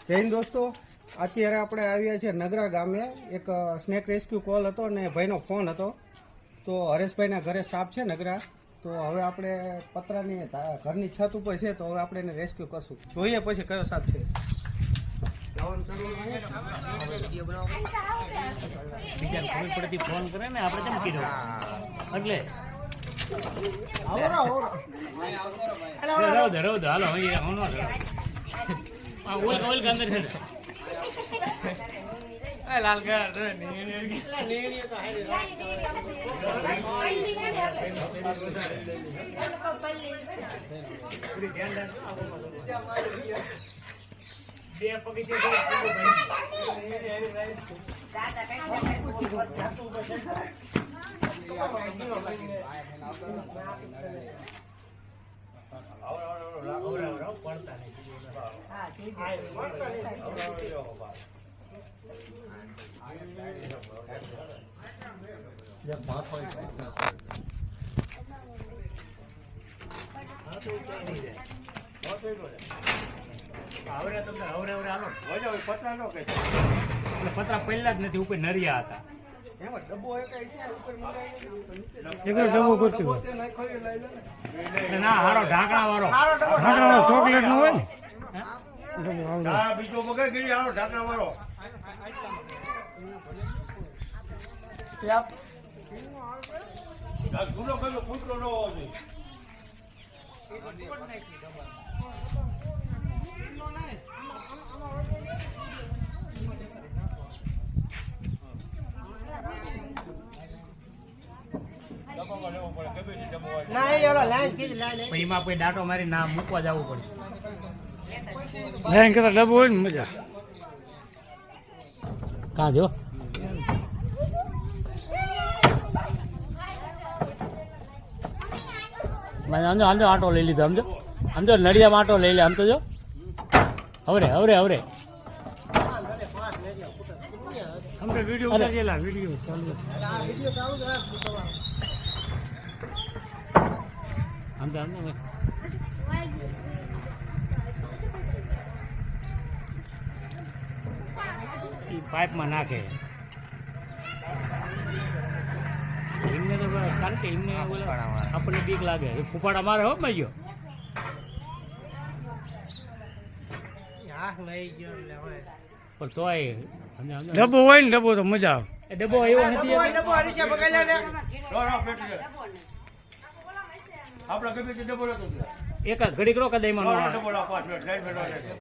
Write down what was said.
જય હિન્દ દોસ્તો, અત્યારે આપણે આવ્યા છીએ નગરા ગામે. એક સ્નેક રેસ્ક્યુ કોલ હતો ને ભાઈનો ફોન હતો. તો હરેશભાઈના ઘરે સાપ છે નગરા. તો હવે આપણે પતરાની ઘરની છત ઉપર છે, તો હવે આપણે એને રેસ્ક્યુ કરશું. જોઈએ પછી કયો સાપ છે. ફોન કરે ને આપણે કેમ કીધું એટલે લાલ બે પગી પતરા પહેલા જ નથી, ઉપર નરિયા હતા. ના હારો ઢાંકણા વાળો ચોકલેટ નો હોય ને બીજો ઢાંકણા વાળો કૂતરો ન હોવો જોઈએ. એમાં કોઈ ડાટો મારી ના મૂકવા જવું પડે. લાઈન કરતા ડબ્બો હોય ને મજા કા જો આમ તો આટો લઈ લીધો. આમ તો નડિયામાં આટો લઈ લે. આમ તો જો હવરે હવરે હવરે વિડીયો ચાલુ આમ તો પાઇપમાં નાખે. એમને તો કારણ કે એમને આપણને બીક લાગે. ફૂફાડા મારે હો ભાઈ ગયો પણ તોય ડબ્બો હોય ને ડબ્બો તો મજા આવે. ડબ્બો એવો નથી એક ઘડીક રો કદાચ